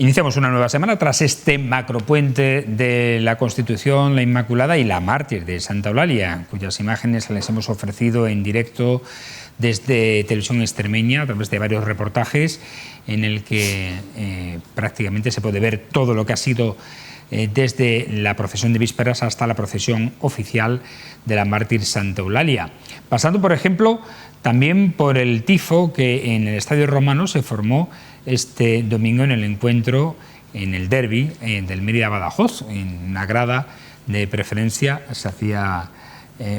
Iniciamos una nueva semana tras este macropuente de la Constitución, la Inmaculada y la Mártir de Santa Eulalia, cuyas imágenes les hemos ofrecido en directo desde Televisión Extremeña a través de varios reportajes en el que prácticamente se puede ver todo lo que ha sido desde la procesión de vísperas hasta la procesión oficial de la Mártir Santa Eulalia. Pasando, por ejemplo, también por el tifo que en el Estadio Romano se formó este domingo en el encuentro, en el derbi del Mérida-Badajoz. En una grada de preferencia se hacía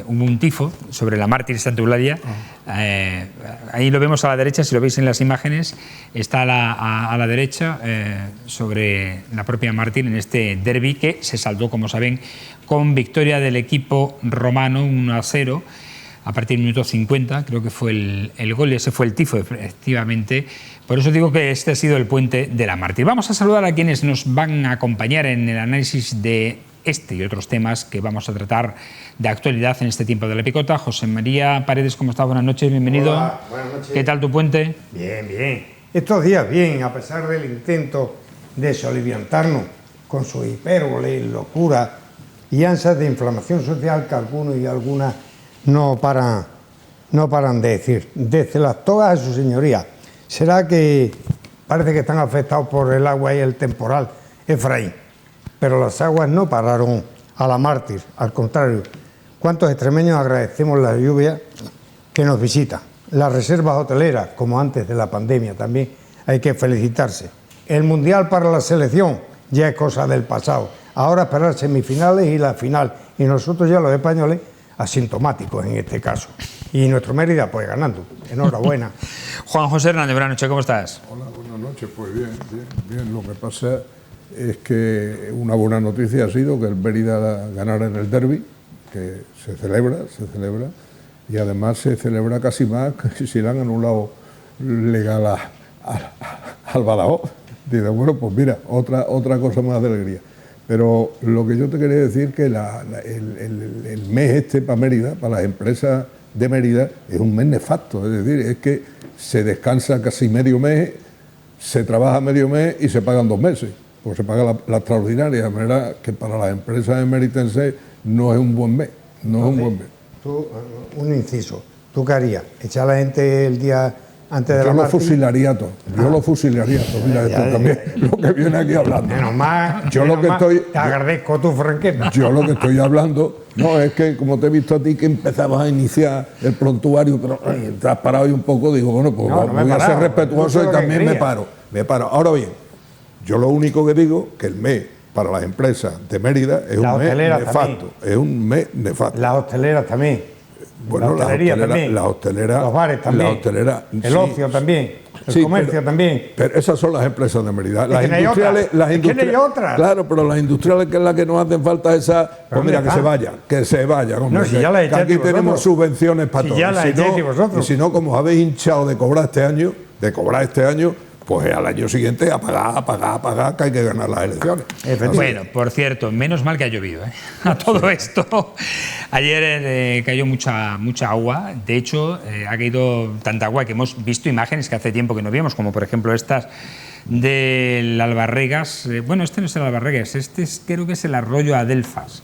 hubo un tifo sobre la Mártir Santa Eulalia. Ahí lo vemos a la derecha, si lo veis en las imágenes, está a la derecha sobre la propia Mártir en este derbi que se saldó, como saben, con victoria del equipo romano 1-0. A partir del minuto 50, creo que fue el gol y ese fue el tifo, efectivamente. Por eso digo que este ha sido el puente de la Mártir. Vamos a saludar a quienes nos van a acompañar en el análisis de este y otros temas que vamos a tratar de actualidad en este tiempo de la picota. José María Paredes, ¿cómo estás? Buenas noches, bienvenido. Hola, buenas noches. ¿Qué tal tu puente? Bien, bien. Estos días bien, a pesar del intento de soliviantarnos con su hipérbole, locura y ansias de inflamación social que algunos y algunas no paran de decir. Desde las togas a su señoría. ¿Será que parece que están afectados por el agua y el temporal, Efraín? Pero las aguas no pararon a la Mártir, al contrario. ¿Cuántos extremeños agradecemos la lluvia que nos visita? Las reservas hoteleras, como antes de la pandemia, también hay que felicitarse. El Mundial para la selección ya es cosa del pasado. Ahora esperar semifinales y la final. Y nosotros ya los españoles asintomáticos en este caso. Y nuestro Mérida pues ganando. Enhorabuena. Juan José Hernández, buenas noches, ¿cómo estás? Hola, buenas noches. Pues bien. Lo que pasa es que una buena noticia ha sido que el Mérida ganara en el derbi, que se celebra, y además se celebra casi más que si le han anulado legal al Badajoz. Dice, bueno, pues mira, otra cosa más de alegría. Pero lo que yo te quería decir que el mes este para Mérida, para las empresas de Mérida, es un mes nefasto. Es decir, es que se descansa casi medio mes, se trabaja medio mes y se pagan 2 meses. Pues se paga la extraordinaria, de manera que para las empresas emeritenses no es un buen mes. No es un buen mes. Tú, un inciso, ¿tú qué harías? ¿Echar a la gente el día antes de la Mártir? Yo lo fusilaría todo. Mira, esto también, lo que viene aquí hablando. Menos mal, te agradezco tu franqueza. Yo lo que estoy hablando, no, es que como te he visto a ti que empezabas a iniciar el prontuario, pero te has parado y un poco, digo, bueno, pues voy a ser respetuoso y también me paro. Ahora bien, yo lo único que digo, que el mes para las empresas de Mérida es un mes nefasto. Es un mes nefasto. Las hosteleras también. Bueno, la hostelería también. La hostelera, los bares también. El ocio también. El comercio también. Pero esas son las empresas de Mérida. Las industriales. Es que no hay otras. Claro, pero las industriales, que es la que nos hacen falta esas, pues mira, que se vayan. Hombre, no, si ya las aquí tenemos subvenciones para todos. Ya las vosotros. Y si no, como habéis hinchado de cobrar este año, pues al año siguiente a pagar, que hay que ganar las elecciones. Bueno, por cierto, menos mal que ha llovido, a todo esto. Ayer cayó mucha agua. De hecho, ha caído tanta agua que hemos visto imágenes que hace tiempo que no vimos, como por ejemplo estas del Albarregas. Bueno, este no es el Albarregas, creo que es el arroyo Adelfas,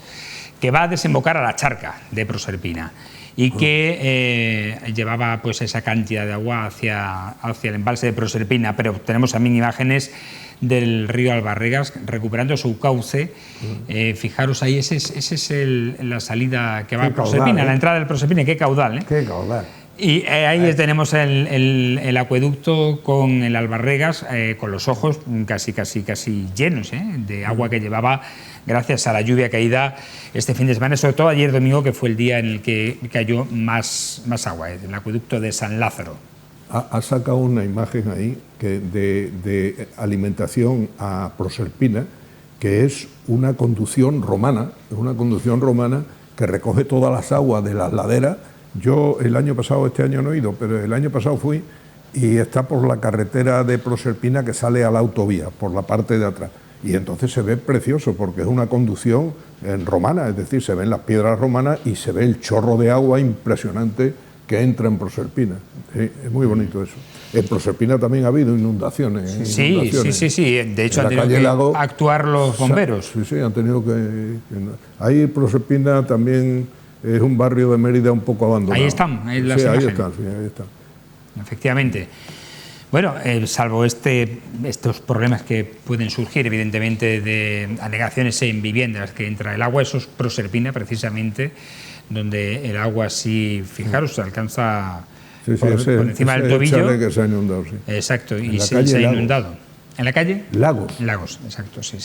que va a desembocar a la charca de Proserpina y que llevaba pues esa cantidad de agua hacia el embalse de Proserpina, pero tenemos también imágenes del río Albarregas recuperando su cauce. Fijaros ahí, esa es la salida que va a Proserpina, la entrada del Proserpina. Qué caudal, Qué caudal. Y ahí tenemos el acueducto con el Albarregas, con los ojos casi llenos de agua que llevaba gracias a la lluvia caída este fin de semana, sobre todo ayer domingo, que fue el día en el que cayó más agua, el acueducto de San Lázaro. Ha sacado una imagen ahí de alimentación a Proserpina, que es una conducción romana que recoge todas las aguas de las laderas. Yo el año pasado, este año no he ido, pero el año pasado fui y está por la carretera de Proserpina que sale a la autovía, por la parte de atrás. Y entonces se ve precioso porque es una conducción romana, es decir, se ven las piedras romanas y se ve el chorro de agua impresionante que entra en Proserpina. Sí, es muy bonito eso. En Proserpina también ha habido inundaciones. Sí. De hecho, han tenido que actuar los bomberos. Sí, han tenido que... Ahí Proserpina también es un barrio de Mérida un poco abandonado. Ahí están, ahí las imágenes. Ahí están. Efectivamente. Bueno, salvo estos problemas que pueden surgir, evidentemente, de anegaciones en viviendas que entra el agua, eso es Proserpina, precisamente, donde el agua, sí, fijaros, se alcanza por encima del tobillo. Que se ha inundado, sí. Exacto, y se ha inundado. ¿En la calle? Lagos. Lagos, exacto, sí.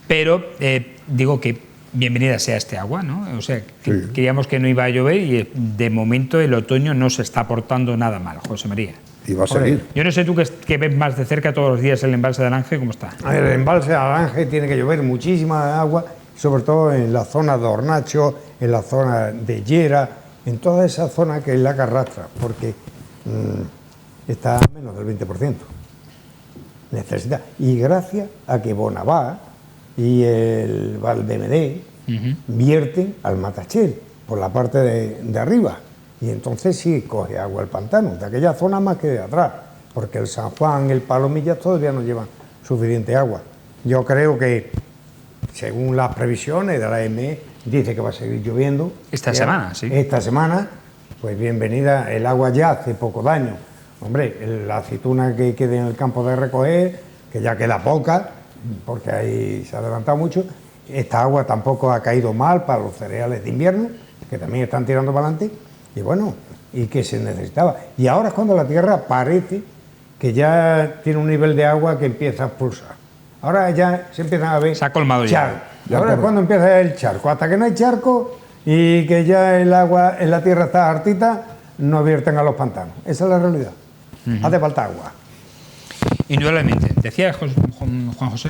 Pero digo que bienvenida sea este agua, ¿no? O sea, creíamos que no iba a llover y de momento el otoño no se está portando nada mal, José María. Y va a seguir. Yo no sé tú que ves más de cerca todos los días el embalse de Alange, ¿cómo está? El embalse de Alange tiene que llover muchísima agua, sobre todo en la zona de Hornacho, en la zona de Llera, en toda esa zona que es la que arrastra, porque está a menos del 20%. Necesita. Y gracias a que Bonavá y el Valdemedé vierten al Matachel por la parte de arriba, y entonces sí coge agua el pantano, de aquella zona más que de atrás, porque el San Juan, el Palomillas todavía no llevan suficiente agua. Yo creo que, según las previsiones de la EME, dice que va a seguir lloviendo. Esta semana, sí. Esta semana, pues bienvenida, el agua ya hace poco daño. Hombre, la aceituna que quede en el campo de recoger, que ya queda poca, porque ahí se ha levantado mucho. Esta agua tampoco ha caído mal para los cereales de invierno, que también están tirando para adelante. Y bueno, y que se necesitaba. Y ahora es cuando la tierra parece que ya tiene un nivel de agua que empieza a expulsar. Ahora ya se empiezan a ver... Se ha colmado ya. Ahora es cuando empieza el charco. Hasta que no hay charco y que ya el agua en la tierra está hartita, no vierten a los pantanos. Esa es la realidad. Hace falta agua. Indudablemente. ¿Decía Juan José?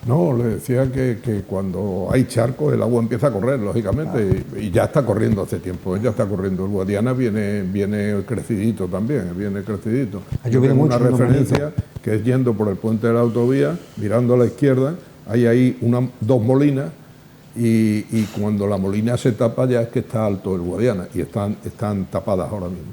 No, le decía que cuando hay charcos el agua empieza a correr, lógicamente, y ya está corriendo hace tiempo, ya está corriendo. El Guadiana viene crecidito también, viene crecidito. Yo tengo una referencia que es yendo por el puente de la autovía, mirando a la izquierda, hay ahí dos molinas, y cuando la molina se tapa ya es que está alto el Guadiana, y están tapadas ahora mismo.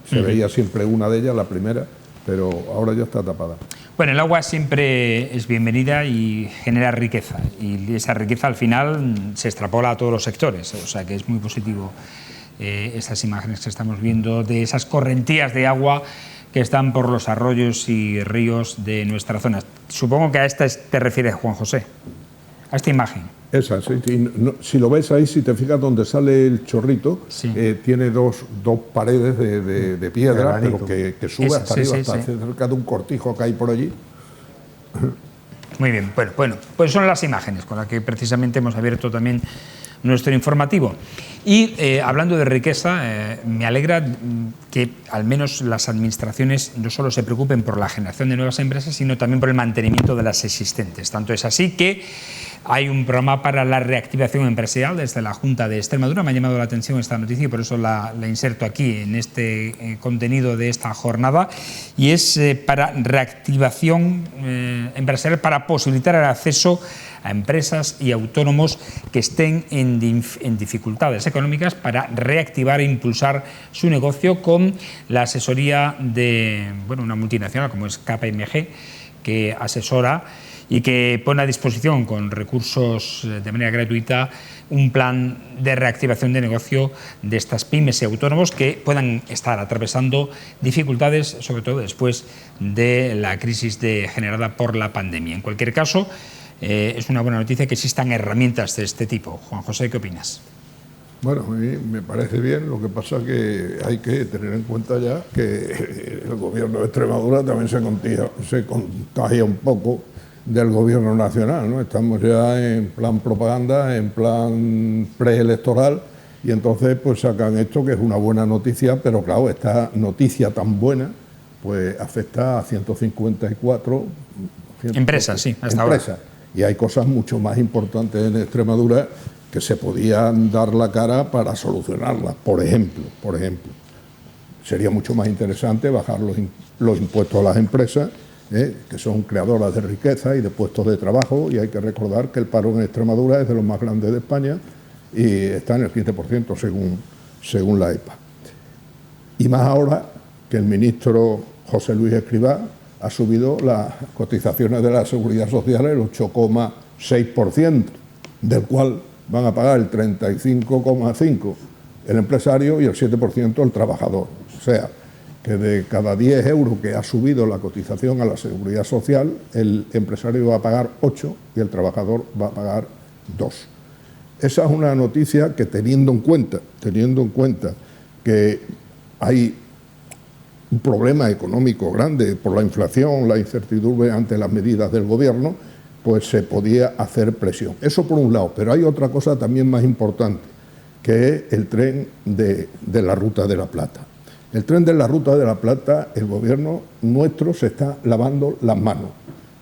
Se veía siempre una de ellas, la primera, pero ahora ya está tapada. Bueno, el agua siempre es bienvenida y genera riqueza, y esa riqueza al final se extrapola a todos los sectores, o sea que es muy positivo estas imágenes que estamos viendo de esas correntías de agua que están por los arroyos y ríos de nuestra zona. Supongo que a esta te refieres, Juan José, a esta imagen. Esa, sí. Si lo ves ahí, si te fijas donde sale el chorrito, sí. Tiene dos paredes de piedra, pero que sube hasta arriba, hasta cerca de un cortijo que hay por allí. Muy bien, bueno, pues son las imágenes con las que precisamente hemos abierto también nuestro informativo. Y hablando de riqueza, me alegra que al menos las administraciones no solo se preocupen por la generación de nuevas empresas, sino también por el mantenimiento de las existentes. Tanto es así que hay un programa para la reactivación empresarial desde la Junta de Extremadura. Me ha llamado la atención esta noticia y por eso la inserto aquí en este contenido de esta jornada. Y es para reactivación empresarial, para posibilitar el acceso a empresas y autónomos que estén en dificultades económicas, para reactivar e impulsar su negocio con la asesoría de una multinacional como es KPMG, que asesora y que pone a disposición con recursos de manera gratuita un plan de reactivación de negocio de estas pymes y autónomos que puedan estar atravesando dificultades, sobre todo después de la crisis generada por la pandemia. En cualquier caso, es una buena noticia que existan herramientas de este tipo. Juan José, ¿qué opinas? Bueno, a mí me parece bien, lo que pasa es que hay que tener en cuenta ya que el gobierno de Extremadura también se contagia un poco del gobierno nacional, ¿no? Estamos ya en plan propaganda, en plan preelectoral, y entonces pues sacan esto, que es una buena noticia, pero claro, esta noticia tan buena pues afecta a 154 empresas, sí, hasta ahora. Y hay cosas mucho más importantes en Extremadura que se podían dar la cara para solucionarlas. Por ejemplo, sería mucho más interesante bajar los impuestos a las empresas, que son creadoras de riqueza y de puestos de trabajo, y hay que recordar que el paro en Extremadura es de los más grandes de España y está en el 15% según la EPA. Y más ahora que el ministro José Luis Escrivá ha subido las cotizaciones de la Seguridad Social el 8,6%, del cual van a pagar el 35,5% el empresario y el 7% el trabajador. O sea, que de cada 10 euros que ha subido la cotización a la Seguridad Social, el empresario va a pagar 8 y el trabajador va a pagar 2. Esa es una noticia que teniendo en cuenta que hay un problema económico grande por la inflación, la incertidumbre ante las medidas del gobierno, pues se podía hacer presión. Eso por un lado, pero hay otra cosa también más importante, que es el tren de la Ruta de la Plata. El tren de la Ruta de la Plata, el gobierno nuestro se está lavando las manos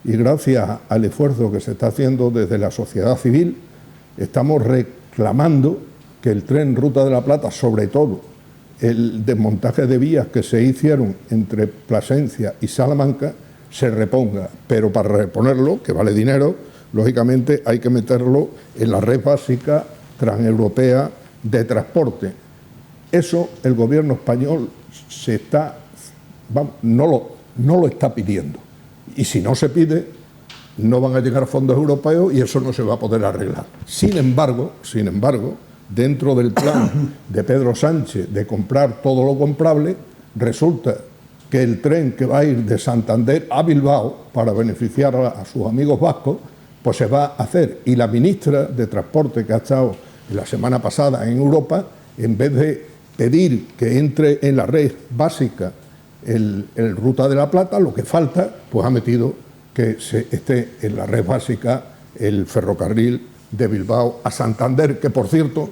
y gracias al esfuerzo que se está haciendo desde la sociedad civil, estamos reclamando que el tren Ruta de la Plata, sobre todo el desmontaje de vías que se hicieron entre Plasencia y Salamanca, se reponga, pero para reponerlo, que vale dinero, lógicamente hay que meterlo en la red básica transeuropea de transporte. Eso el gobierno español no lo está pidiendo. Y si no se pide, no van a llegar fondos europeos y eso no se va a poder arreglar. Sin embargo, dentro del plan de Pedro Sánchez de comprar todo lo comprable, resulta que el tren que va a ir de Santander a Bilbao para beneficiar a sus amigos vascos, pues se va a hacer. Y la ministra de Transporte, que ha estado la semana pasada en Europa, en vez de pedir que entre en la red básica el Ruta de la Plata, lo que falta, pues ha metido que se esté en la red básica el ferrocarril de Bilbao a Santander, que por cierto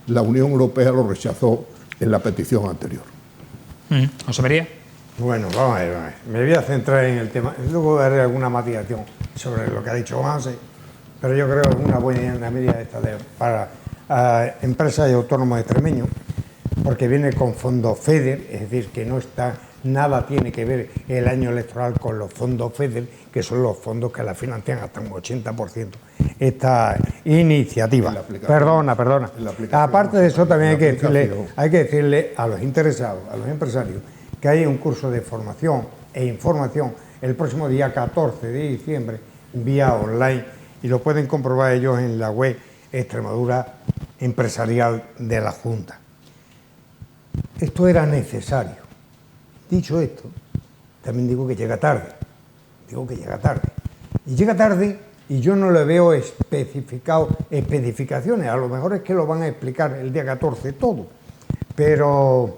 la Unión Europea lo rechazó en la petición anterior. José María. Bueno, vamos a ver. Me voy a centrar en el tema. Luego haré alguna matización sobre lo que ha dicho José, pero yo creo que es una buena medida esta para empresas y autónomos extremeños, porque viene con fondos FEDER, es decir, que no está, nada tiene que ver el año electoral con los fondos FEDER, que son los fondos que la financian hasta un 80% esta iniciativa. Perdona. Aparte de eso, también hay que decirle a los interesados, a los empresarios, que hay un curso de formación e información el próximo día 14 de diciembre, vía online, y lo pueden comprobar ellos en la web Extremadura Empresarial de la Junta. Esto era necesario. Dicho esto, también digo que llega tarde. Y llega tarde y yo no le veo especificaciones. A lo mejor es que lo van a explicar el día 14 todo. Pero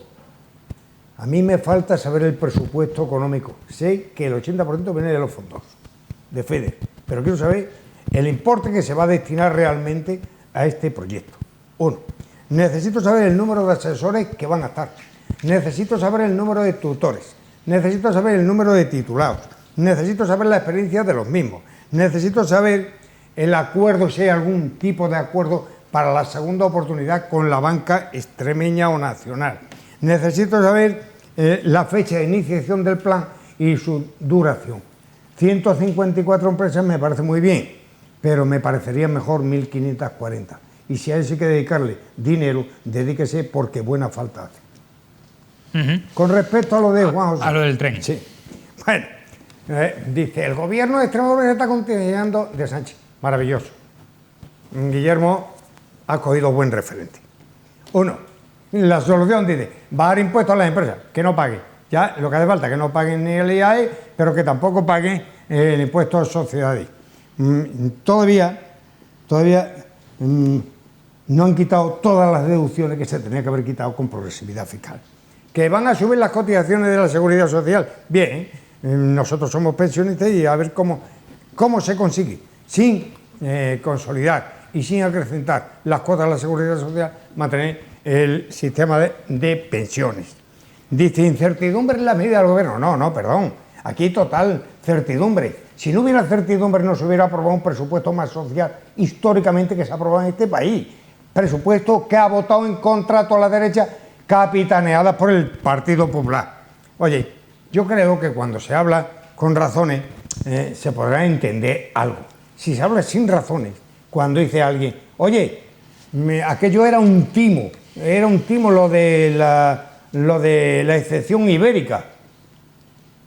a mí me falta saber el presupuesto económico. Sé que el 80% viene de los fondos de FEDER, pero quiero saber el importe que se va a destinar realmente a este proyecto. Uno, necesito saber el número de asesores que van a estar. Necesito saber el número de tutores. Necesito saber el número de titulados. Necesito saber la experiencia de los mismos. Necesito saber el acuerdo, si hay algún tipo de acuerdo para la segunda oportunidad con la banca extremeña o nacional. Necesito saber la fecha de iniciación del plan y su duración. 154 empresas me parece muy bien, pero me parecería mejor 1.540. Y si a eso hay que dedicarle dinero, dedíquese, porque buena falta hace. Con respecto a lo de Juan José. A lo del tren. Sí. Bueno, dice, el gobierno de Extremadura se está continuando de Sánchez. Maravilloso. Guillermo ha cogido buen referente. Uno, la solución dice, va a dar impuestos a las empresas, que no paguen. Ya lo que hace falta es que no paguen ni el IAE, pero que tampoco paguen el impuesto a sociedades. Todavía no han quitado todas las deducciones que se tenían que haber quitado con progresividad fiscal. ¿Que van a subir las cotizaciones de la Seguridad Social? Bien, nosotros somos pensionistas y a ver cómo se consigue, sin consolidar y sin acrecentar las cuotas de la Seguridad Social, mantener el sistema de pensiones. Dice, incertidumbre en la medida del gobierno. No, perdón, aquí total certidumbre. Si no hubiera certidumbre no se hubiera aprobado un presupuesto más social históricamente que se ha aprobado en este país. Presupuesto que ha votado en contra toda la derecha, capitaneada por el Partido Popular. Oye, yo creo que cuando se habla con razones se podrá entender algo. Si se habla sin razones, cuando dice alguien, oye, aquello era un timo lo de lo de la excepción ibérica.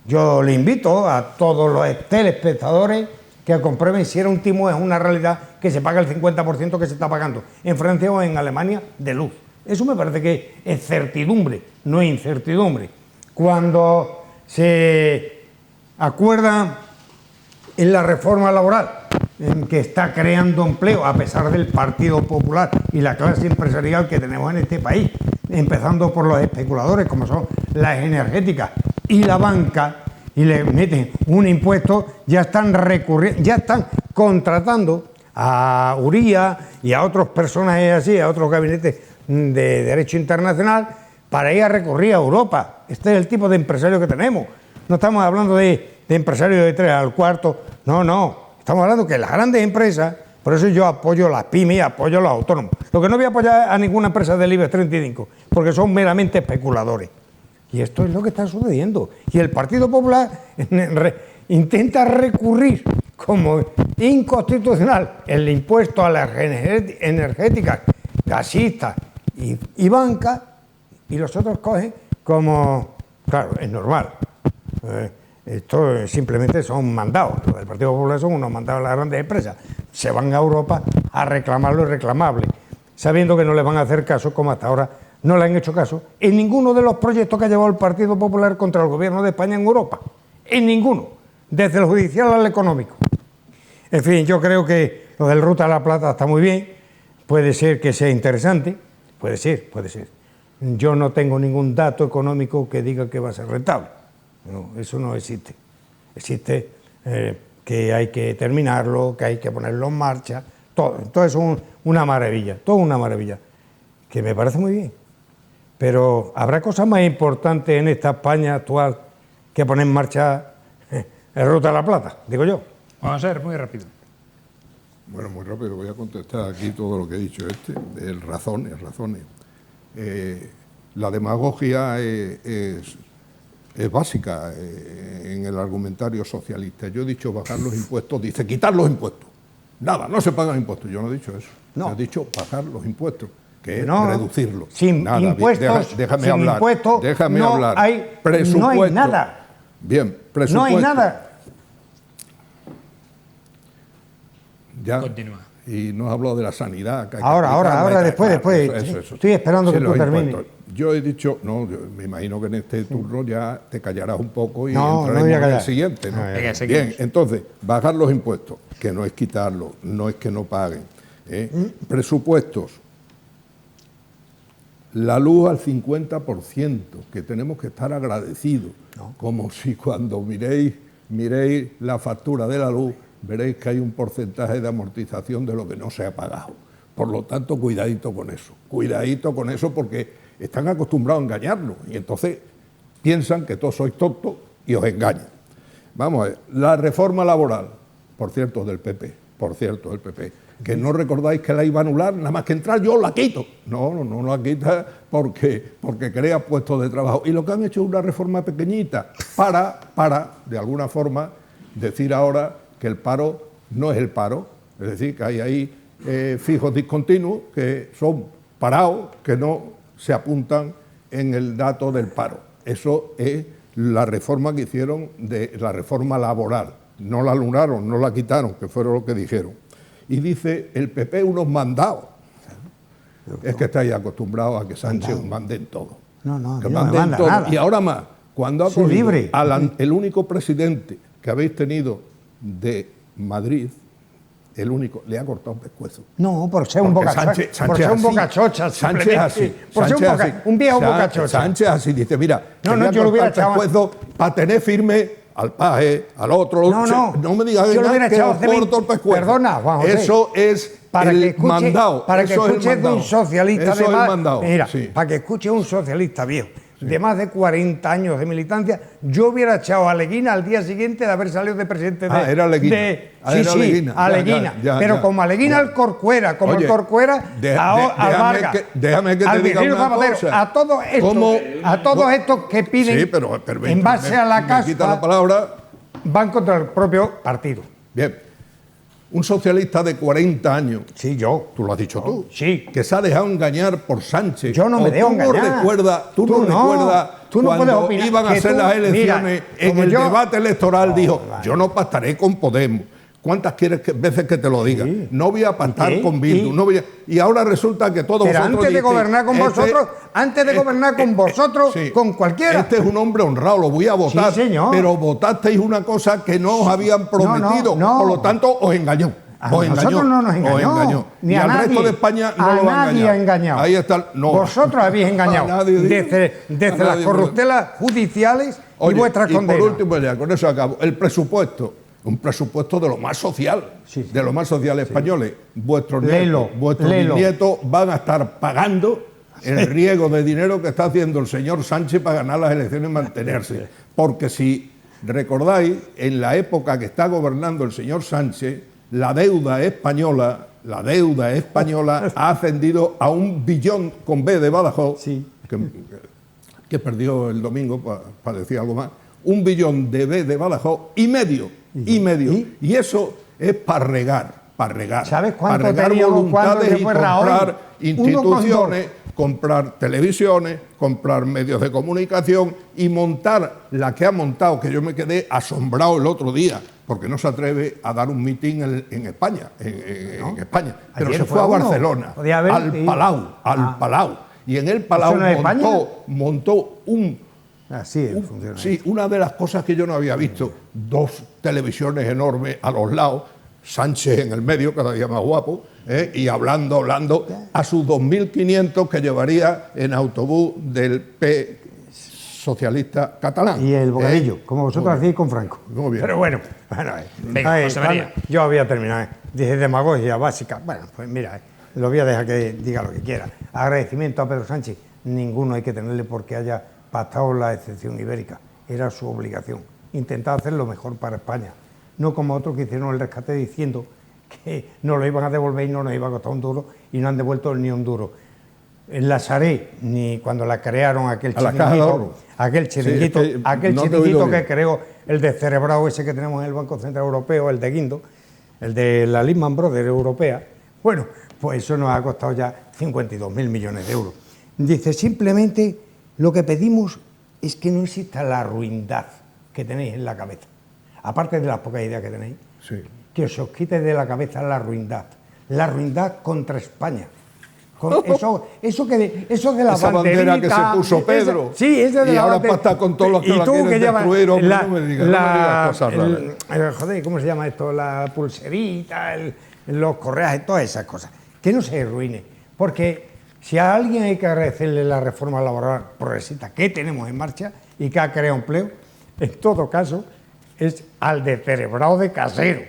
Yo le invito a todos los telespectadores que comprueben si era un timo, es una realidad que se paga el 50% que se está pagando en Francia o en Alemania de luz. Eso me parece que es certidumbre, no es incertidumbre. Cuando se acuerda en la reforma laboral, en que está creando empleo a pesar del Partido Popular y la clase empresarial que tenemos en este país, empezando por los especuladores como son las energéticas y la banca, y le meten un impuesto, ya están contratando a Uría y a otros personajes así, a otros gabinetes de derecho internacional para ir a recurrir a Europa. Este es el tipo de empresario que tenemos. No estamos hablando de empresarios de 3 al cuarto, no. Estamos hablando que las grandes empresas, por eso yo apoyo las pymes y apoyo a los autónomos. Lo que no voy a apoyar a ninguna empresa del IBEX 35, porque son meramente especuladores. Y esto es lo que está sucediendo. Y el Partido Popular intenta recurrir como inconstitucional el impuesto a las energéticas, gasistas y banca, y los otros cogen como... Claro, es normal. Esto simplemente son mandados. Los del Partido Popular son unos mandados a las grandes empresas. Se van a Europa a reclamar lo irreclamable, sabiendo que no les van a hacer caso, como hasta ahora no le han hecho caso en ninguno de los proyectos que ha llevado el Partido Popular contra el gobierno de España en Europa. En ninguno, desde el judicial al económico. En fin, yo creo que lo del Ruta a la Plata está muy bien. Puede ser que sea interesante. Puede ser. Yo no tengo ningún dato económico que diga que va a ser rentable. No, eso no existe. Existe que hay que terminarlo, que hay que ponerlo en marcha. Todo es una maravilla, que me parece muy bien. Pero habrá cosas más importantes en esta España actual que poner en marcha el Ruta a la Plata, digo yo. Vamos a ser muy rápido. Bueno, muy rápido, voy a contestar aquí todo lo que he dicho razones. La demagogia es básica en el argumentario socialista. Yo he dicho bajar los impuestos, dice quitar los impuestos. Nada, no se pagan impuestos. Yo no he dicho eso. No. Yo he dicho bajar los impuestos, que es no, reducirlos. Sin nada, impuestos, déjame hablar. Déjame hablar. No hay nada. Bien, presupuesto. No hay nada. Ya. Continúa. Y nos ha hablado de la sanidad. Que Ahora, después. Eso. Estoy esperando que tú termines. Yo he dicho, me imagino que en este turno ya te callarás un poco y entraremos en el siguiente. ¿no? Bien, entonces, bajar los impuestos, que no es quitarlos, no es que no paguen. Presupuestos. La luz al 50%, que tenemos que estar agradecidos. No. Como si cuando miréis la factura de la luz, veréis que hay un porcentaje de amortización de lo que no se ha pagado. Por lo tanto, cuidadito con eso, porque están acostumbrados a engañarnos y entonces piensan que todos sois tontos y os engañan. Vamos a ver, la reforma laboral, por cierto, del PP, que no recordáis que la iba a anular, nada más que entrar yo la quito. No la quita porque crea puestos de trabajo. Y lo que han hecho es una reforma pequeñita para de alguna forma, decir ahora que el paro no es el paro, es decir, que hay ahí fijos discontinuos que son parados, que no se apuntan en el dato del paro. Eso es la reforma que hicieron de la reforma laboral. No la anularon, no la quitaron, que fueron lo que dijeron. Y dice el PP unos mandados. Es que estáis acostumbrados a que Sánchez mande en todo. No mande todo. Nada. Y ahora más, cuando ha cogido libre. El único presidente que habéis tenido de Madrid, el único, le ha cortado un pescuezo. No, por ser un bocachocha. Por ser un bocachocha. Sánchez así. Por ser un viejo bocachocha. Sánchez así, dice, mira, yo lo hubiera echado pescuezo para tener firme al paje, al otro. No me digas yo lo hubiera echado que corto el pescuezo. Perdona, Juan José. Eso es para el que escuche, mandado. Para que escuche de un socialista eso de más. Mandado. Mira, sí. Para que escuche un socialista viejo. De más de 40 años de militancia, yo hubiera echado a Leguina al día siguiente de haber salido de presidente de... era Leguina. A Leguina. Pero como a Leguina al Corcuera, como el Corcuera al Vargas. Déjame que te diga una cosa. A todos estos que piden, sí, pero en base a la me casta, quita la palabra. van contra el propio partido. Bien. Un socialista de 40 años. Sí, yo. Tú lo has dicho tú. Sí. Que se ha dejado engañar por Sánchez. Yo no me dejo engañar. Tú no recuerdas tú no puedes cuando opinar iban a hacer las elecciones, en el debate electoral dijo, yo no pactaré con Podemos. ¿Cuántas veces que te lo diga? Sí. No voy a pactar con Bildu. Y ahora resulta que todos Pero vosotros... antes de gobernar con vosotros, con cualquiera. Este es un hombre honrado, lo voy a votar. Sí, señor. Pero votasteis una cosa que no os habían prometido. No. Por lo tanto, os engañó. Nosotros no nos engañó. Ni al resto de España no lo va a nadie ha engañado. Ahí está. No. Vosotros habéis engañado. Desde las corruptelas judiciales y vuestras condenas. Y por último, ya con eso acabo. El presupuesto. Un presupuesto de lo más social, de lo más social españoles. Vuestros nietos van a estar pagando el riego de dinero que está haciendo el señor Sánchez para ganar las elecciones y mantenerse. Porque si recordáis, en la época que está gobernando el señor Sánchez, la deuda española ha ascendido a 1 billón con B de Badajoz, que perdió el domingo, para decir algo más, 1 billón de B de Badajoz y medio. Y eso es para regar. ¿Sabes cuánto para regar teníamos voluntades y comprar Raúl? instituciones, comprar televisiones, comprar medios de comunicación y montar la que ha montado, que yo me quedé asombrado el otro día, porque no se atreve a dar un mitin en España, en España. Pero se fue a Barcelona, al Palau. Y en el Palau montó un... Sí, una de las cosas que yo no había visto, 2 televisiones enormes a los lados, Sánchez en el medio, cada día más guapo, y hablando a sus 2.500 que llevaría en autobús del P socialista catalán. Y el bocadillo, como vosotros hacéis con Franco. Muy bien. Pero bueno, venga, José María. Yo había terminado. Dice demagogia básica. Bueno, pues mira, lo voy a dejar que diga lo que quiera. Agradecimiento a Pedro Sánchez, ninguno hay que tenerle porque haya pactado la excepción ibérica. Era su obligación. Intentar hacer lo mejor para España. No como otros que hicieron el rescate diciendo que no lo iban a devolver y no nos iba a costar un duro y no han devuelto ni un duro. En la Saré, ni cuando la crearon aquel chiringuito que creó el descerebrado ese que tenemos en el Banco Central Europeo, el de Guindo, el de la Lehman Brothers europea, bueno, pues eso nos ha costado ya 52.000 millones de euros. Dice, simplemente lo que pedimos es que no exista la ruindad que tenéis en la cabeza. Aparte de las pocas ideas que tenéis, que os quite de la cabeza la ruindad contra España. Eso de la esa bandera que se puso Pedro. Esa de y la ahora bandera. pasa con todos los que la quieren destruir. No me digas cosas raras. Joder, ¿cómo se llama esto? La pulserita, los correas, todas esas cosas. Que no se arruine. Porque si a alguien hay que agradecerle la reforma laboral progresista que tenemos en marcha y que ha creado empleo, en todo caso, es al descerebrado de Casero.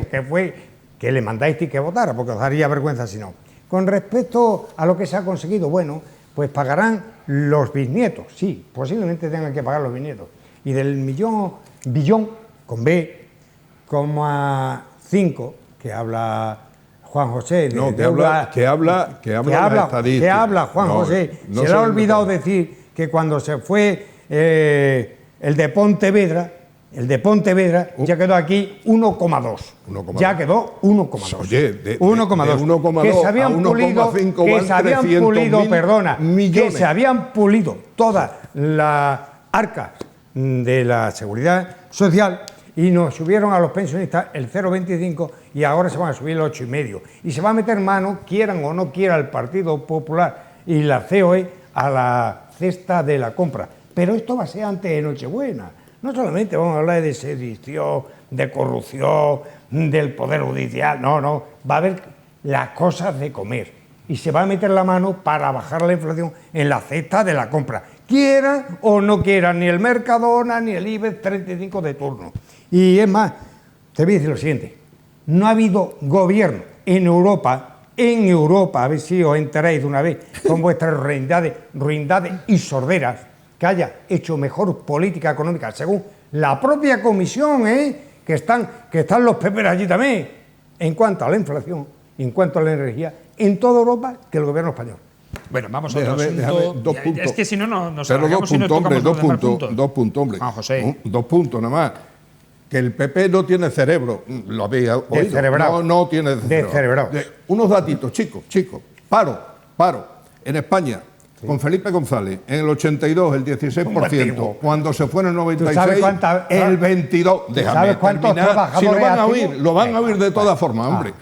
Que fue que le mandáis que votara, porque os daría vergüenza si no. Con respecto a lo que se ha conseguido, bueno, pues pagarán los bisnietos, sí, posiblemente tengan que pagar los bisnietos. Y del billón, con B, 5, que habla Juan José... que habla Juan José. Se le ha olvidado decir que cuando se fue el de Pontevedra, ya quedó aquí 1,2. Ya quedó 1,2. Oye, de 1,2. Que se habían pulido todas las arcas de la seguridad social y nos subieron a los pensionistas el 0,25 y ahora se van a subir el 8,5. Y se va a meter mano, quieran o no quiera, el Partido Popular y la COE a la cesta de la compra. Pero esto va a ser antes de Nochebuena. No solamente vamos a hablar de sedición, de corrupción, del Poder Judicial, no, va a haber las cosas de comer y se va a meter la mano para bajar la inflación en la cesta de la compra, quieran o no quieran, ni el Mercadona ni el IBEX 35 de turno. Y es más, te voy a decir lo siguiente, no ha habido gobierno en Europa, a ver si os enteráis de una vez con vuestras ruindades y sorderas, que haya hecho mejor política económica, según la propia comisión, que están los peperos allí también, en cuanto a la inflación, en cuanto a la energía, en toda Europa, que el gobierno español. Bueno, vamos a otro asunto. 2 puntos. Es que si no nos pero alargamos y no tocamos los demás puntos. Dos puntos, hombre. Juan José. 2 puntos nada más. que el PP no tiene cerebro. Lo habéis oído. Descerebrado. No tiene cerebro. Descerebrado. Unos datitos, chicos. Paro. En España, con Felipe González, en el 82 el 16%, cuando se fue en el 96 el 22%. Déjame terminar. Si lo van a oír de todas formas, hombre.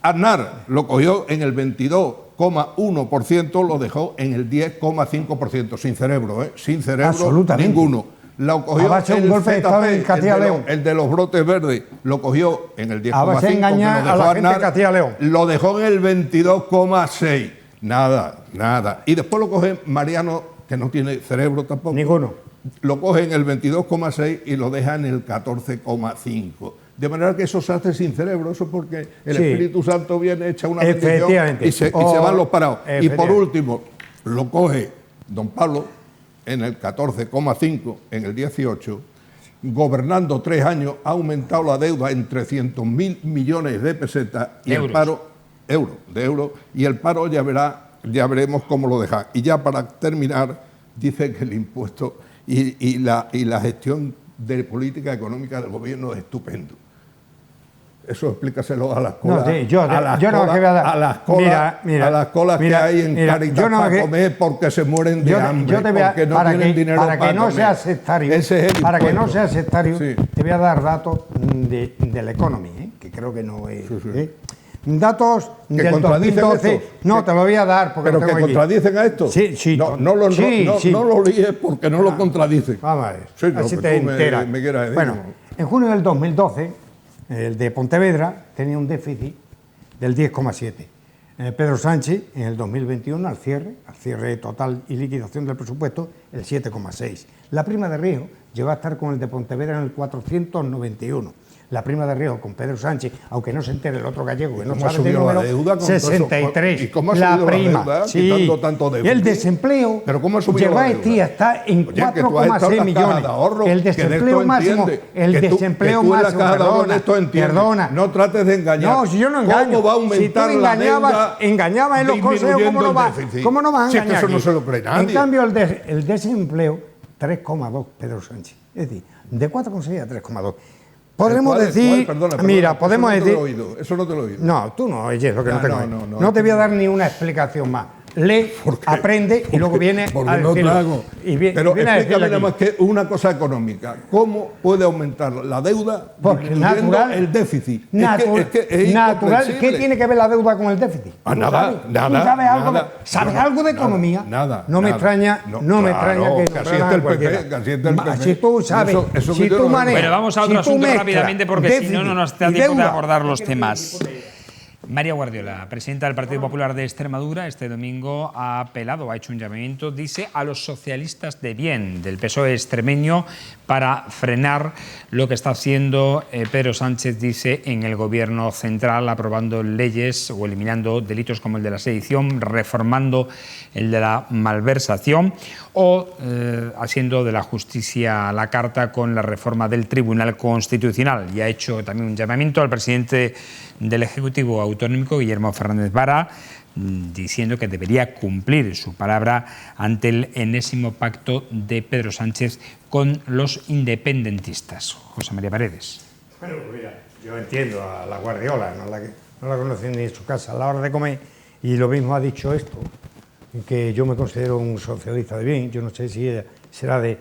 Aznar lo cogió en el 22,1%, lo dejó en el 10,5%, sin cerebro, sin cerebro ninguno. Lo cogió el ZP, el de los brotes verdes, lo cogió en el 10,5%, lo dejó en el 22,6%. Nada. Y después lo coge Mariano, que no tiene cerebro tampoco. Ninguno. Lo coge en el 22,6% y lo deja en el 14,5%. De manera que eso se hace sin cerebro, eso porque el Espíritu Santo viene, echa una bendición y se van los parados. Y por último, lo coge don Pablo en el 14,5%, en el 18%, gobernando 3 años, ha aumentado la deuda en 300.000 millones de pesetas y el paro, euros, y el paro ya veremos cómo lo deja. Y ya para terminar, dice que el impuesto y la gestión de política económica del gobierno es estupendo. Eso explícaselo a las colas. A las colas que hay en Cáritas para comer porque se mueren de hambre, porque no tienen dinero para que no sea sectario. Para que no sea sectario, sí. Te voy a dar datos del Economy, que creo que no es. Datos del 2012. No, te lo voy a dar porque pero que contradicen a esto. Sí. No lo líes porque no lo contradicen. Vamos a ver. Sí, así te enteras. Me quieras decir. Bueno, en junio del 2012, el de Pontevedra tenía un déficit del 10,7. Pedro Sánchez, en el 2021, al cierre total y liquidación del presupuesto, el 7,6. La prima de riesgo llegó a estar con el de Pontevedra en el 491. La prima de riesgo con Pedro Sánchez, aunque no se entere el otro gallego, que no sabe el número, 63. ¿Y cómo ha la subido prima, la deuda, sí. quitando tanto déficit? Y el desempleo, ¿Pero cómo ha subido llegó la a deuda? está en 4,6 millones. El desempleo máximo, perdona. No trates de engañar. No, si yo no engaño. ¿Cómo va a aumentar si tú engañabas en los consejos, ¿cómo no vas a engañar? Si es que eso no se lo cree nadie. En cambio, el desempleo, 3,2 Pedro Sánchez. Es decir, de 4,6 a 3,2. Podremos decir, mira, podemos decir... Eso no te lo he oído. No, tú no oyes lo que no tengo. No te voy a dar ni una explicación más. Lee, aprende y luego viene a decirlo. Pero explícame nada más que una cosa económica. ¿Cómo puede aumentar la deuda disminuyendo el déficit? Natural. ¿Qué tiene que ver la deuda con el déficit? Nada. ¿Sabes algo de economía? Nada. No me extraña que así está el PP. Si tú sabes, si tú manejas... Pero vamos a otro asunto rápidamente porque si no nos da tiempo de abordar los temas. María Guardiola, presidenta del Partido Popular de Extremadura, este domingo ha apelado, ha hecho un llamamiento, dice, a los socialistas de bien del PSOE extremeño para frenar lo que está haciendo Pedro Sánchez, dice, en el gobierno central, aprobando leyes o eliminando delitos como el de la sedición, reformando el de la malversación o haciendo de la justicia a la carta con la reforma del Tribunal Constitucional. Y ha hecho también un llamamiento al presidente del Ejecutivo Autonómico, Guillermo Fernández Vara, diciendo que debería cumplir su palabra ante el enésimo pacto de Pedro Sánchez con los independentistas. José María Paredes. Bueno, mira, yo entiendo a la Guardiola, no la conocen ni en su casa a la hora de comer, y lo mismo ha dicho esto, que yo me considero un socialista de bien, yo no sé si ella será de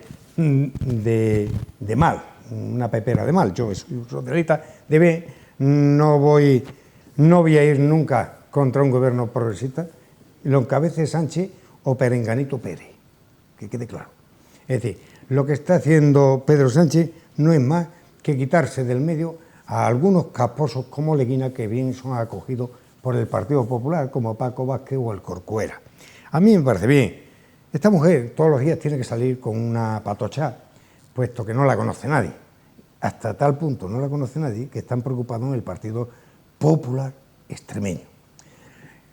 mal, una pepera de mal, yo soy un socialista de bien. No voy a ir nunca contra un gobierno progresista. Lo encabece Sánchez o Perenganito Pérez, que quede claro. Es decir, lo que está haciendo Pedro Sánchez no es más que quitarse del medio a algunos casposos como Leguina, que bien son acogidos por el Partido Popular, como Paco Vázquez o el Corcuera. A mí me parece bien. Esta mujer todos los días tiene que salir con una patocha, puesto que no la conoce nadie. Hasta tal punto no la conoce nadie que están preocupados en el Partido Popular extremeño.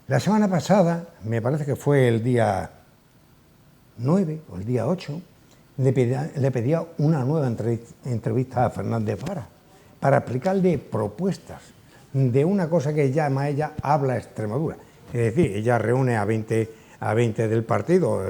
La semana pasada, me parece que fue el día 9 o el día 8, le pedía una nueva entrevista a Fernández Vara para explicarle propuestas de una cosa que llama ella Habla Extremadura. Es decir, ella reúne a 20 del partido,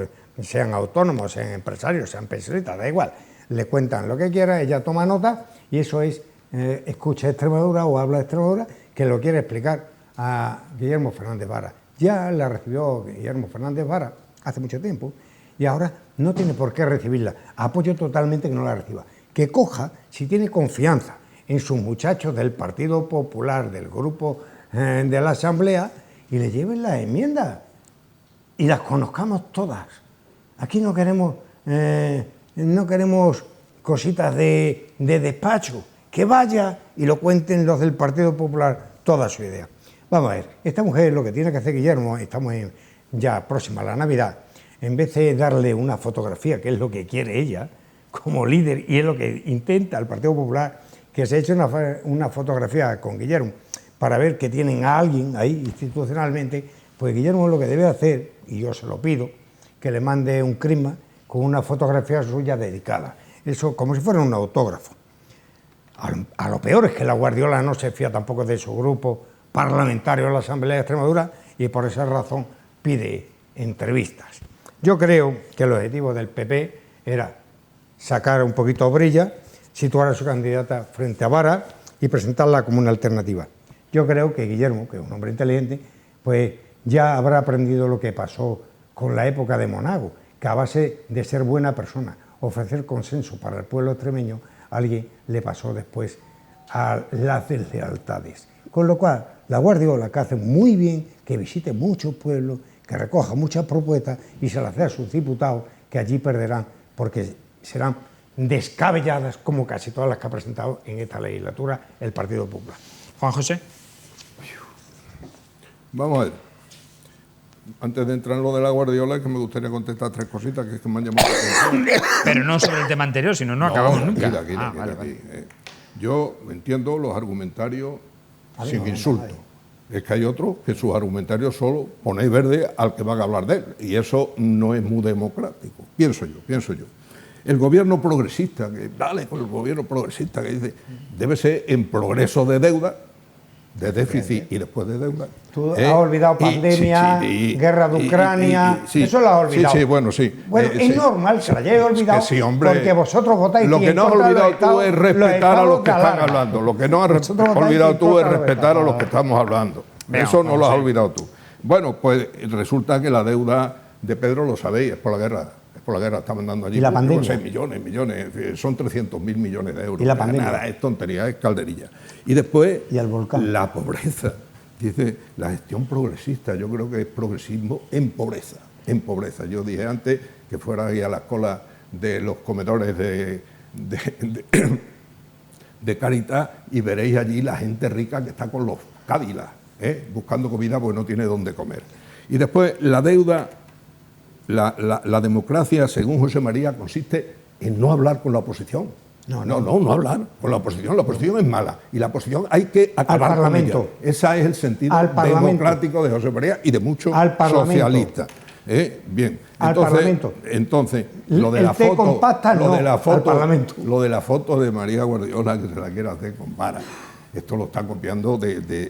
sean autónomos, sean empresarios, sean pensionistas, da igual. Le cuentan lo que quiera, ella toma nota y eso es escucha Extremadura o habla de Extremadura, que lo quiere explicar a Guillermo Fernández Vara. Ya la recibió Guillermo Fernández Vara hace mucho tiempo y ahora no tiene por qué recibirla. Apoyo totalmente que no la reciba. Que coja, si tiene confianza en sus muchachos del Partido Popular, del grupo de la Asamblea, y le lleven las enmiendas y las conozcamos todas. Aquí no queremos cositas de despacho. Que vaya y lo cuenten los del Partido Popular toda su idea. Vamos a ver, esta mujer lo que tiene que hacer, Guillermo, estamos ya próxima a la Navidad, en vez de darle una fotografía, que es lo que quiere ella, como líder, y es lo que intenta el Partido Popular, que se eche una fotografía con Guillermo, para ver que tienen a alguien ahí institucionalmente, pues Guillermo lo que debe hacer, y yo se lo pido, que le mande un crisma con una fotografía suya dedicada. Eso como si fuera un autógrafo. A lo peor es que la Guardiola no se fía tampoco de su grupo parlamentario en la Asamblea de Extremadura y por esa razón pide entrevistas. Yo creo que el objetivo del PP era sacar un poquito brilla, situar a su candidata frente a Vara y presentarla como una alternativa. Yo creo que Guillermo, que es un hombre inteligente, pues ya habrá aprendido lo que pasó con la época de Monago, que a base de ser buena persona, ofrecer consenso para el pueblo extremeño, alguien le pasó después a las deslealtades. Con lo cual, la Guardiola, que hace muy bien, que visite muchos pueblos, que recoja muchas propuestas y se las dé a sus diputados, que allí perderán, porque serán descabelladas como casi todas las que ha presentado en esta legislatura el Partido Popular. Juan José. Vamos a ver. Antes de entrar en lo de la Guardiola, es que me gustaría contestar 3 cositas que es que me han llamado la atención. Pero no sobre el tema anterior, sino no acabamos nunca. Vale. Yo entiendo los argumentarios sin insulto. Es que hay otros que sus argumentarios solo ponéis verde al que van a hablar de él. Y eso no es muy democrático. Pienso yo. El gobierno progresista, que dale con el gobierno progresista, que dice, debe ser en progreso de deuda, de déficit y después de deuda. Tú has olvidado pandemia, guerra de Ucrania, eso lo has olvidado. Sí, bueno, sí. Bueno, es normal que lo hayáis olvidado, sí, hombre, porque vosotros votáis. Lo que no has olvidado tú es respetar a los que están hablando. Lo que no has olvidado tú es respetar a los que estamos hablando. Eso no lo has olvidado tú. Bueno, pues resulta que la deuda de Pedro, lo sabéis, es por la guerra. Estamos dando allí. ¿Y la pandemia? 6 millones, son 300.000 millones de euros. ¿Y la pandemia? Nada, es tontería, es calderilla. Y después, ¿y el volcán? La pobreza. Dice, la gestión progresista, yo creo que es progresismo en pobreza. Yo dije antes que fuera ahí a las colas de los comedores de Caritas y veréis allí la gente rica que está con los Cádilas, buscando comida porque no tiene dónde comer. Y después, la deuda. La democracia, según José María, consiste en no hablar con la oposición. No hablar con la oposición. La oposición es mala y la oposición hay que acabar con ella. Ese es el sentido democrático de José María y de muchos socialistas. Bien. Entonces, lo de la foto de María Guardiola, que se la quiere hacer con Vara, esto lo está copiando de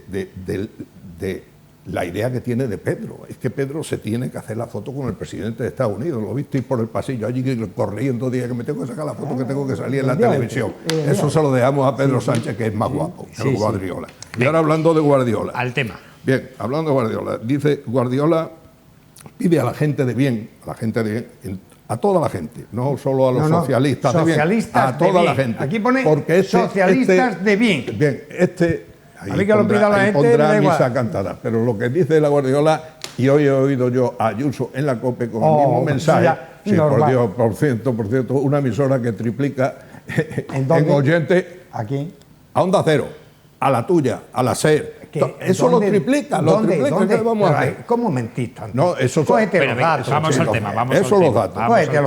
la idea que tiene de Pedro. Es que Pedro se tiene que hacer la foto con el presidente de Estados Unidos. Lo visteis por el pasillo allí corriendo, día que me tengo que sacar la foto, que tengo que salir en la televisión. Eso se lo dejamos a Pedro Sánchez, que es más guapo que Guardiola. Y ahora hablando de Guardiola. Al tema. Bien, hablando de Guardiola. Dice, Guardiola pide a la gente de bien, a toda la gente, no solo a los socialistas de bien, a toda la gente. Aquí pone porque socialistas de bien. Bien, ahí pondrá misa cantada, pero lo que dice la Guardiola, y hoy he oído yo a Ayuso en la COPE con el mismo mensaje, por cierto, una emisora que triplica en oyentes a Onda Cero, a la tuya, a la SER. Eso lo triplica, ¿qué vamos a hacer? ¿Cómo mentís tanto? No, eso vamos al tema. Eso los datos.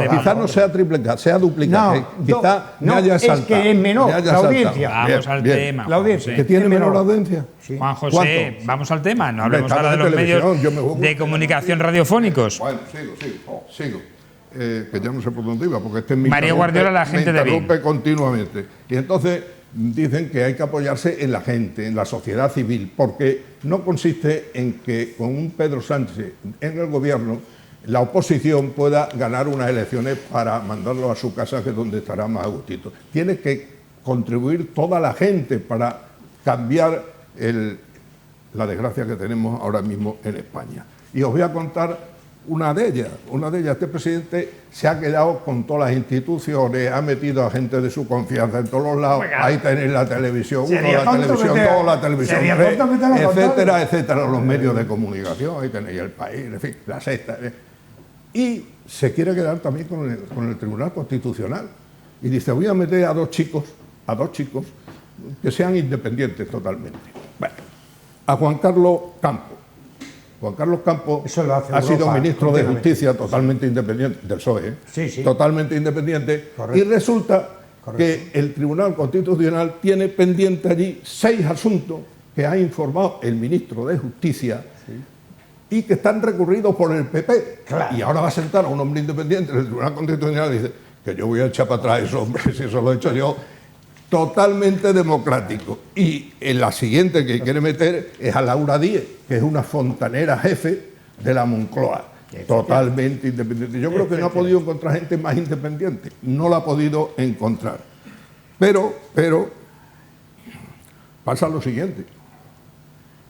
Quizás no sea triplicar, sea duplicar. Quizás me haya saltado. Es que es menor la audiencia. Vamos al tema. La audiencia. ¿Que tiene menor la audiencia? Juan José, vamos al tema. No hablemos ahora de los medios de comunicación radiofónicos. Bueno, sigo. Que ya no sé por dónde iba, porque este María Guardiola, la gente de bien. Me interrumpe continuamente. Y entonces dicen que hay que apoyarse en la gente, en la sociedad civil, porque no consiste en que con un Pedro Sánchez en el gobierno la oposición pueda ganar unas elecciones para mandarlo a su casa, que es donde estará más a gustito. Tiene que contribuir toda la gente para cambiar la desgracia que tenemos ahora mismo en España. Y os voy a contar una de ellas. Este presidente se ha quedado con todas las instituciones, ha metido a gente de su confianza en todos los lados. Ahí tenéis la televisión 1, la televisión 2, la televisión 3, etcétera, etcétera, los medios de comunicación, ahí tenéis El País, en fin, La Sexta. Y se quiere quedar también con el Tribunal Constitucional. Y dice, voy a meter a dos chicos que sean independientes totalmente. Bueno, a Juan Carlos Campos. Juan Carlos Campos ha sido ministro de Justicia totalmente independiente, del PSOE, totalmente independiente, y resulta que el Tribunal Constitucional tiene pendiente allí 6 asuntos que ha informado el ministro de Justicia y que están recurridos por el PP. Claro. Y ahora va a sentar a un hombre independiente en el Tribunal Constitucional y dice que yo voy a echar para atrás eso, hombre, si eso lo he hecho yo. Totalmente democrático. Y en la siguiente que quiere meter es a Laura Díez, que es una fontanera jefe de la Moncloa, totalmente independiente. Yo creo que no ha podido encontrar gente más independiente, no la ha podido encontrar. Pero pasa lo siguiente,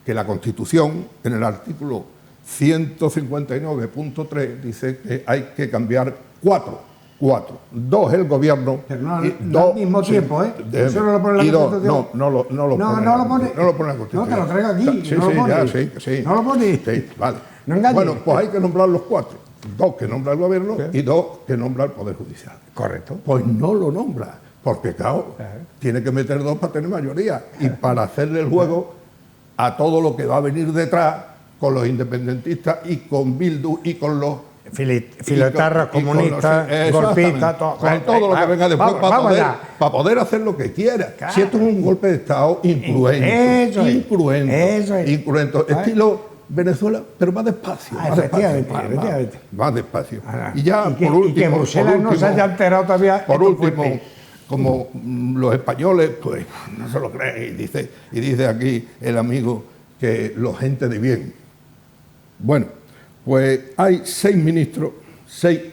que la Constitución, en el artículo 159.3, dice que hay que cambiar 4. 2 el gobierno. Pero no al mismo tiempo, ¿eh? Eso no lo pone la Constitución. No lo pone la Constitución. No, te lo traigo aquí. Sí, no lo pone. Sí. No lo pone. Sí, vale. No engañes. Bueno, pues hay que nombrar los 4. 2 que nombra el gobierno y 2 que nombra el Poder Judicial. Correcto. Pues no lo nombra, porque claro, tiene que meter 2 para tener mayoría y para hacerle el juego a todo lo que va a venir detrás con los independentistas y con Bildu y con los filoetarras comunistas, golpistas, con todo lo que venga después para poder hacer lo que quiera. Claro. Si esto es un golpe de Estado incruento, estilo Venezuela, pero más despacio. Más despacio. Y ya, por último... Y que Bruselas no se haya alterado todavía. Por último, como los españoles, pues no se lo creen, y dice aquí el amigo que los gente de bien. Bueno, pues hay 6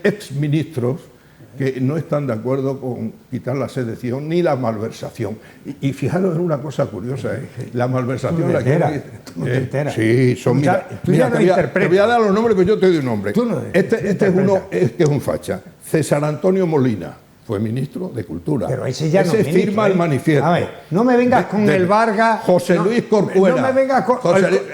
exministros que no están de acuerdo con quitar la sedición ni la malversación. Y fijaros en una cosa curiosa, la malversación... ¿Tú no te enteras? Sí, son... Mira, te voy a dar los nombres, pero yo te doy un nombre. Este es uno que es un facha. César Antonio Molina. Fue ministro de Cultura. Pero ese ya no es ministro, firma el manifiesto. A ver, no me vengas con el Vargas... José Luis Corcuera. No me vengas con...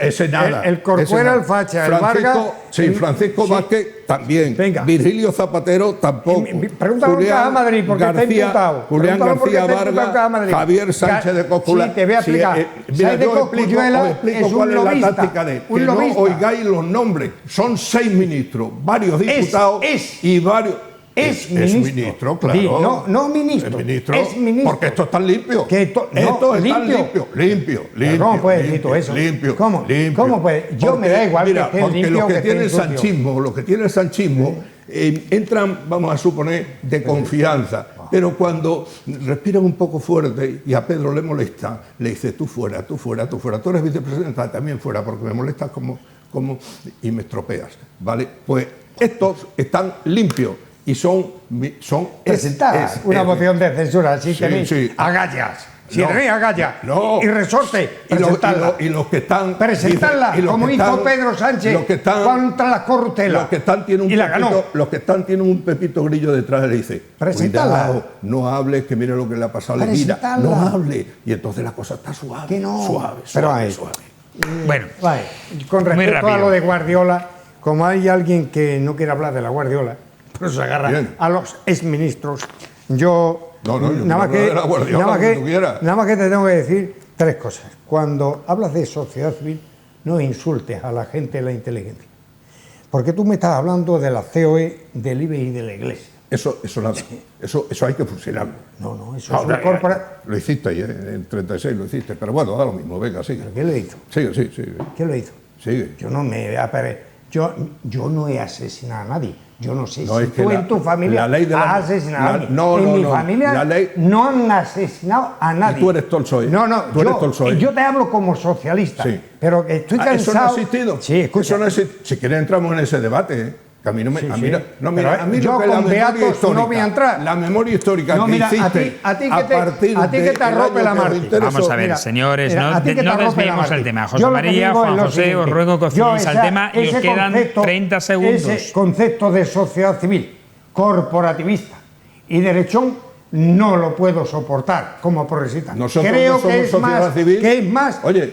ese nada. El Corcuera, el facha, el Vargas... Sí, Francisco Vázquez también. Venga. Virgilio Zapatero tampoco. Pregúntale a Caja Madrid, porque está imputado. Julián García Vargas, Javier Sánchez de Cosculluela. Sí, te voy a explicar. Mira, yo explico cuál es la táctica de él. Que no oigáis los nombres. Son 6 ministros, varios diputados y varios... Es ministro, claro. No ministro. Es ministro. Porque esto está limpio. Esto está limpio. ¿Cómo puedes decir tú eso? Limpio. ¿Cómo puedes? Yo me da igual mira, que esté limpio. Porque lo que tiene el sanchismo, entran, vamos a suponer, de confianza. Pero cuando respiran un poco fuerte y a Pedro le molesta, le dice tú fuera. Tú eres vicepresidenta, también fuera, porque me molestas y me estropeas. ¿Vale? Pues estos están limpios. Y son presentadas una moción de censura, si tenéis agallas, y resorte, y los que están presentarla, como hizo Pedro Sánchez contra las corruptelas, los que están tienen un pepito grillo detrás y le dice, cuidado, no hables, que mire lo que le ha pasado a Levira, no hable, y entonces la cosa está suave, suave. Bueno, con respecto a lo de Guardiola, como hay alguien que no quiere hablar de la Guardiola, pero se agarra a los exministros. Yo nada más que te tengo que decir 3 cosas. Cuando hablas de sociedad civil, no insultes a la gente de la inteligencia. Porque tú me estás hablando de la COE, del IBE y de la Iglesia. Eso nada. Eso hay que fusilarlo. Eso es corporativo. Lo hiciste ahí, en 36 lo hiciste. Pero bueno, da lo mismo, venga, sigue. ¿Pero qué lo hizo? Sigue. ¿Qué lo hizo? Sigue. Yo no he asesinado a nadie. Yo no sé si tú en tu familia has asesinado a nadie. En mi familia no han asesinado a nadie. Y tú eres Tolstoy. Yo te hablo como socialista, pero estoy cansado. ¿Eso no ha existido? Sí, escucha. Si quieres entramos en ese debate, Que a mí no me... Sí, a sí. mí no, no, mira, Pero a mí yo lo que con la memoria Beatos histórica, no voy a entrar. la memoria histórica No, que mira, hiciste a ti partir que te arrope la Mártir. Vamos a ver, Mira, señores, mira, no, a ti que te no arrope la desviemos el Mártir. tema. Yo José lo que María, digo es Juan lo José, os siguiente. ruego que os Yo fiéis al tema y os ese quedan concepto- 30 segundos. Ese concepto de sociedad civil, corporativista y derechón no lo puedo soportar como progresista. Nosotros Creo no somos que es sociedad más, civil.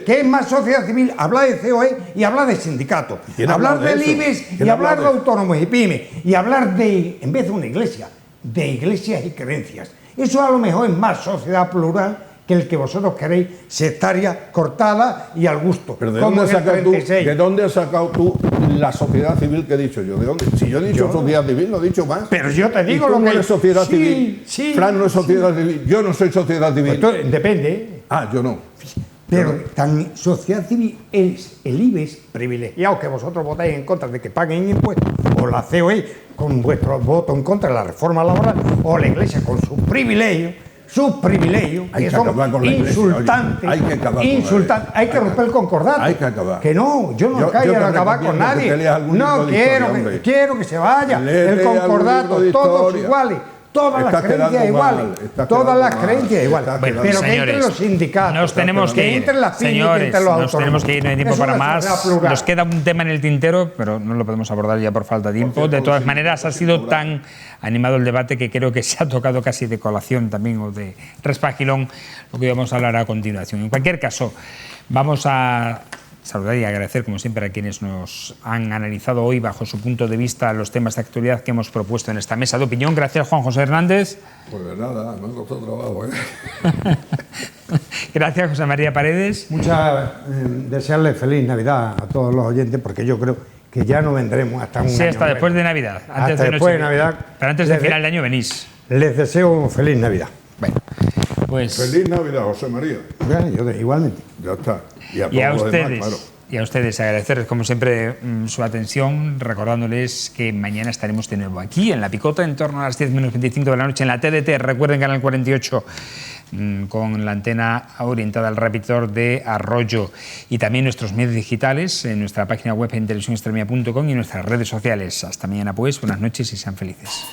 que es más sociedad civil hablar de COE y hablar de sindicatos, ¿Quién hablar habla de del eso? IBEX ¿Quién y habla hablar de de eso? autónomos y pymes y hablar de, en vez de una iglesia, de iglesias y creencias. Eso a lo mejor es más sociedad plural que el que vosotros queréis, sectaria, cortada y al gusto. Pero como en el 36. ¿de dónde has sacado tú la sociedad civil que he dicho yo? ¿De dónde? Si yo he dicho sociedad civil, no he dicho más. Pero yo te digo ¿Y tú lo no que... eres sociedad Sí, civil? sí, Fran no es sociedad civil. Yo no soy sociedad civil. Pues depende. Ah, yo no. Pero tan sociedad civil es el IBEX privilegiado que vosotros votáis en contra de que paguen impuestos, o la COE con vuestro voto en contra de la reforma laboral, o la Iglesia con sus privilegios, Hay que que son acabar con la Iglesia, insultantes. oye. Hay que acabar con la insultantes. Hay que romper el concordato. Hay que acabar. Que no, yo no Yo quiero te acabar con recomiendo que nadie. te leas algún No libro de quiero, historia, hombre. quiero que se vaya. Léete El algún concordato, libro de todos historia. iguales. Todas las Estás creencias quedando iguales, mal, estás todas quedando las mal, creencias iguales, estás pero quedando que mal. entren los sindicatos, Nos tenemos que ir. entren las pymes, que Señores, entren los nos autónomos. tenemos que ir, no hay tiempo Es para una más. sociedad plural. Nos queda un tema en el tintero, pero no lo podemos abordar ya por falta de tiempo. De todas maneras, ha sido tan animado el debate que creo que se ha tocado casi de colación también o de respagilón lo que vamos a hablar a continuación. En cualquier caso, vamos a saludar y agradecer, como siempre, a quienes nos han analizado hoy bajo su punto de vista los temas de actualidad que hemos propuesto en esta mesa de opinión. Gracias, Juan José Hernández. Pues de nada, me ha costado trabajo, ¿eh? Gracias, José María Paredes. Desearles feliz Navidad a todos los oyentes, porque yo creo que ya no vendremos hasta un Sí, año hasta nuevo. después de Navidad. Antes Hasta de después de Nochevieja. Navidad. Pero antes del final de año venís. Les deseo feliz Navidad. Bueno, pues... Feliz Navidad, José María. Bueno, Ya igualmente. está. Y a todos los ustedes, demás, claro. y a ustedes agradecerles como siempre su atención, recordándoles que mañana estaremos de nuevo aquí en La Picota en torno a las 10 menos 25 de la noche en la TDT, recuerden Canal 48 con la antena orientada al repetor de Arroyo, y también nuestros medios digitales en nuestra página web en televisionextremia.com y en nuestras redes sociales. Hasta mañana pues, buenas noches y sean felices.